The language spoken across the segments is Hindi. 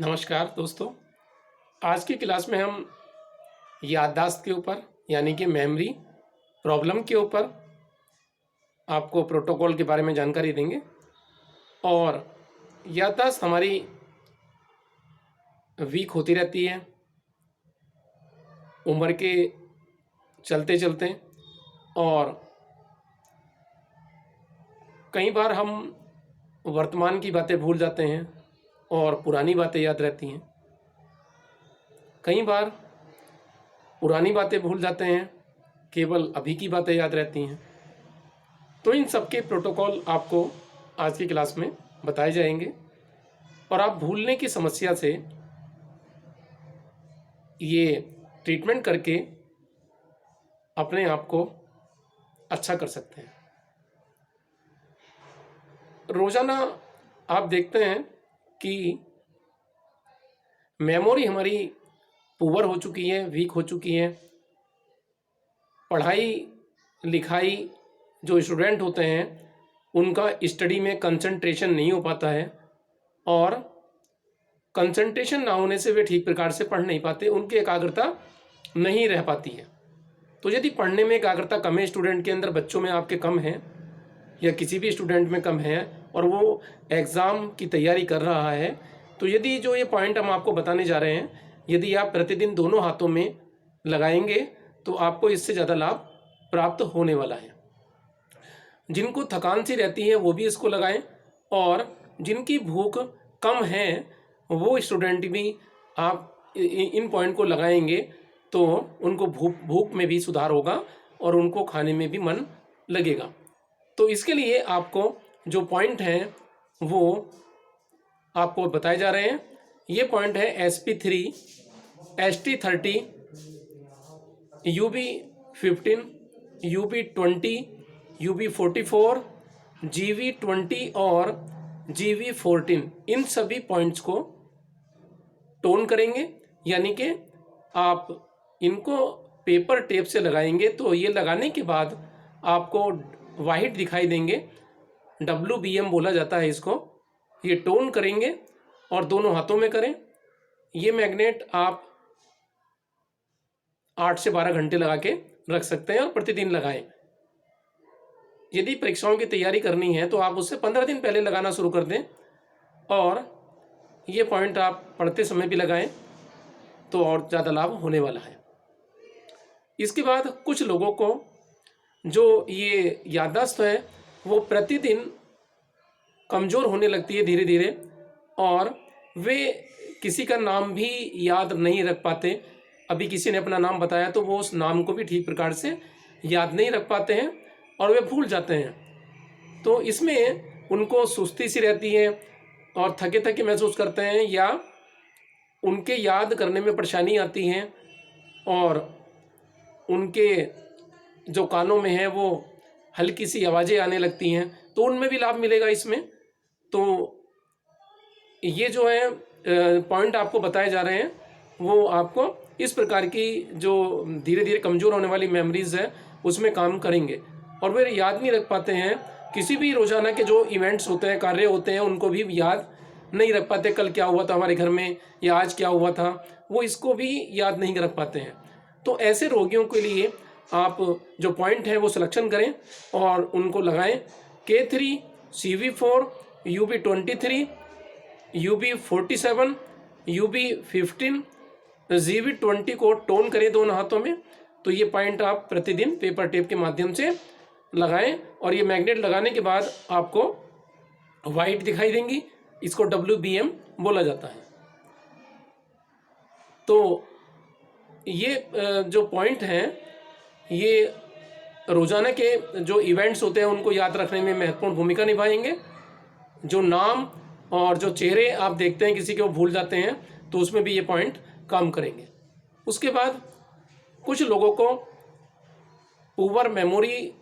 नमस्कार दोस्तों। आज की क्लास में हम याददाश्त के ऊपर यानी कि मेमोरी प्रॉब्लम के ऊपर आपको प्रोटोकॉल के बारे में जानकारी देंगे। और याददाश्त हमारी वीक होती रहती है उम्र के चलते चलते, और कई बार हम वर्तमान की बातें भूल जाते हैं और पुरानी बातें याद रहती हैं। कई बार पुरानी बातें भूल जाते हैं, केवल अभी की बातें याद रहती हैं। तो इन सब के प्रोटोकॉल आपको आज की क्लास में बताए जाएंगे और आप भूलने की समस्या से ये ट्रीटमेंट करके अपने आप को अच्छा कर सकते हैं। रोज़ाना आप देखते हैं कि मेमोरी हमारी पुअर हो चुकी है, वीक हो चुकी है। पढ़ाई लिखाई जो स्टूडेंट होते हैं उनका स्टडी में कंसंट्रेशन नहीं हो पाता है, और कंसंट्रेशन ना होने से वे ठीक प्रकार से पढ़ नहीं पाते, उनकी एकाग्रता नहीं रह पाती है। तो यदि पढ़ने में एकाग्रता कम है स्टूडेंट के अंदर, बच्चों में आपके कम है या किसी भी स्टूडेंट में कम है और वो एग्ज़ाम की तैयारी कर रहा है, तो यदि जो ये पॉइंट हम आपको बताने जा रहे हैं, यदि आप प्रतिदिन दोनों हाथों में लगाएंगे तो आपको इससे ज़्यादा लाभ प्राप्त होने वाला है। जिनको थकान सी रहती है वो भी इसको लगाएं, और जिनकी भूख कम है वो स्टूडेंट भी आप इन पॉइंट को लगाएंगे तो उनको भूख में भी सुधार होगा और उनको खाने में भी मन लगेगा। तो इसके लिए आपको जो पॉइंट हैं वो आपको बताए जा रहे हैं। ये पॉइंट है SP3, ST30, UB15, UB20, UB44, GV20 और GV14। इन सभी पॉइंट्स को टोन करेंगे, यानी कि आप इनको पेपर टेप से लगाएंगे तो ये लगाने के बाद आपको वाहिट दिखाई देंगे। WBM बोला जाता है इसको। ये टोन करेंगे और दोनों हाथों में करें। ये मैग्नेट आप 8 से 12 घंटे लगा के रख सकते हैं और प्रतिदिन लगाएं। यदि परीक्षाओं की तैयारी करनी है तो आप उससे 15 दिन पहले लगाना शुरू कर दें, और ये पॉइंट आप पढ़ते समय भी लगाएं तो और ज़्यादा लाभ होने वाला है। इसके बाद कुछ लोगों को जो ये याददाश्त है वो प्रतिदिन कमज़ोर होने लगती है धीरे धीरे, और वे किसी का नाम भी याद नहीं रख पाते। अभी किसी ने अपना नाम बताया तो वो उस नाम को भी ठीक प्रकार से याद नहीं रख पाते हैं और वे भूल जाते हैं। तो इसमें उनको सुस्ती सी रहती है और थके थके महसूस करते हैं, या उनके याद करने में परेशानी आती है और उनके जो कानों में है वो हल्की सी आवाज़ें आने लगती हैं, तो उनमें भी लाभ मिलेगा इसमें। तो ये जो है पॉइंट आपको बताए जा रहे हैं वो आपको इस प्रकार की जो धीरे धीरे कमज़ोर होने वाली मेमोरीज़ है उसमें काम करेंगे, और वे याद नहीं रख पाते हैं। किसी भी रोज़ाना के जो इवेंट्स होते हैं, कार्य होते हैं, उनको भी याद नहीं रख पाते। कल क्या हुआ था हमारे घर में या आज क्या हुआ था, वो इसको भी याद नहीं रख पाते हैं। तो ऐसे रोगियों के लिए आप जो पॉइंट है वो सिलेक्शन करें और उनको लगाएं। K3, CV4, UB23, UB47, UB15, GV20 को टोन करें दोनों हाथों में। तो ये पॉइंट आप प्रतिदिन पेपर टेप के माध्यम से लगाएं, और ये मैग्नेट लगाने के बाद आपको वाइट दिखाई देंगी। इसको WBM बोला जाता है। तो ये जो पॉइंट हैं ये रोज़ाना के जो इवेंट्स होते हैं उनको याद रखने में महत्वपूर्ण भूमिका निभाएंगे। जो नाम और जो चेहरे आप देखते हैं किसी के वो भूल जाते हैं, तो उसमें भी ये पॉइंट काम करेंगे। उसके बाद कुछ लोगों को पुअर मेमोरी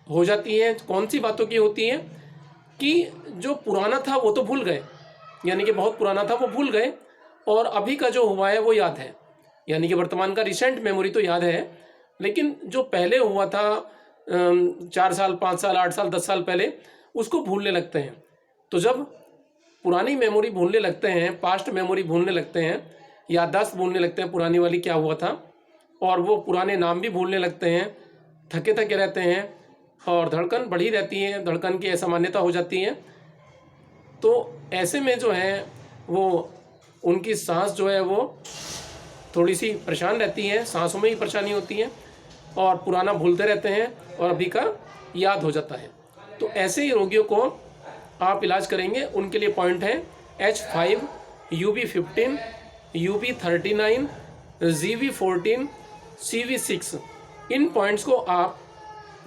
हो जाती है। कौन सी बातों की होती है कि जो पुराना था वो तो भूल गए, यानी कि बहुत पुराना था वो भूल गए, और अभी का जो हुआ है वो याद है, यानी कि वर्तमान का रिसेंट मेमोरी तो याद है, लेकिन जो पहले हुआ था 4 साल 5 साल 8 साल 10 साल पहले, उसको भूलने लगते हैं। तो जब पुरानी मेमोरी भूलने लगते हैं, पास्ट मेमोरी भूलने लगते हैं, याददाश्त भूलने लगते हैं पुरानी वाली क्या हुआ था, और वो पुराने नाम भी भूलने लगते हैं, थके थके रहते हैं और धड़कन बढ़ी रहती है, धड़कन की असामान्यता हो जाती है। तो ऐसे में जो है वो उनकी सांस जो है वो थोड़ी सी परेशान रहती है, सांसों में ही परेशानी होती है और पुराना भूलते रहते हैं और अभी का याद हो जाता है। तो ऐसे ही रोगियों को आप इलाज करेंगे, उनके लिए पॉइंट है H5, UB15, UB39, GB14, CV6। इन पॉइंट्स को आप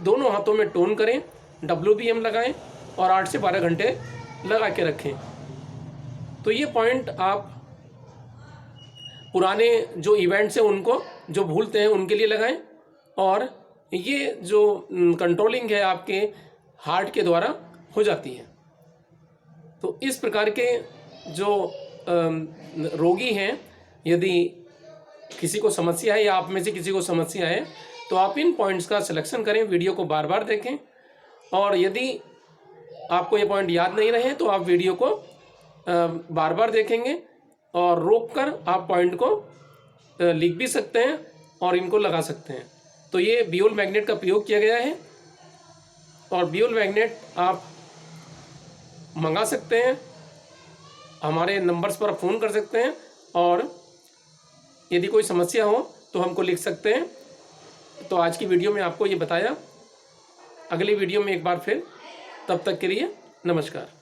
दोनों हाथों में टोन करें, WBM लगाएं और 8 से 12 घंटे लगा के रखें। तो ये पॉइंट आप पुराने जो इवेंट्स हैं उनको जो भूलते हैं उनके लिए लगाएं, और ये जो कंट्रोलिंग है आपके हार्ट के द्वारा हो जाती है। तो इस प्रकार के जो रोगी हैं, यदि किसी को समस्या है या आप में से किसी को समस्या है तो आप इन पॉइंट्स का सिलेक्शन करें, वीडियो को बार बार देखें, और यदि आपको ये पॉइंट याद नहीं रहे तो आप वीडियो को बार बार देखेंगे और रोक कर आप पॉइंट को लिख भी सकते हैं और इनको लगा सकते हैं। तो ये बियोल मैग्नेट का प्रयोग किया गया है, और बियोल मैग्नेट आप मंगा सकते हैं, हमारे नंबर्स पर फ़ोन कर सकते हैं, और यदि कोई समस्या हो तो हमको लिख सकते हैं। तो आज की वीडियो में आपको ये बताया, अगली वीडियो में एक बार फिर, तब तक के लिए नमस्कार।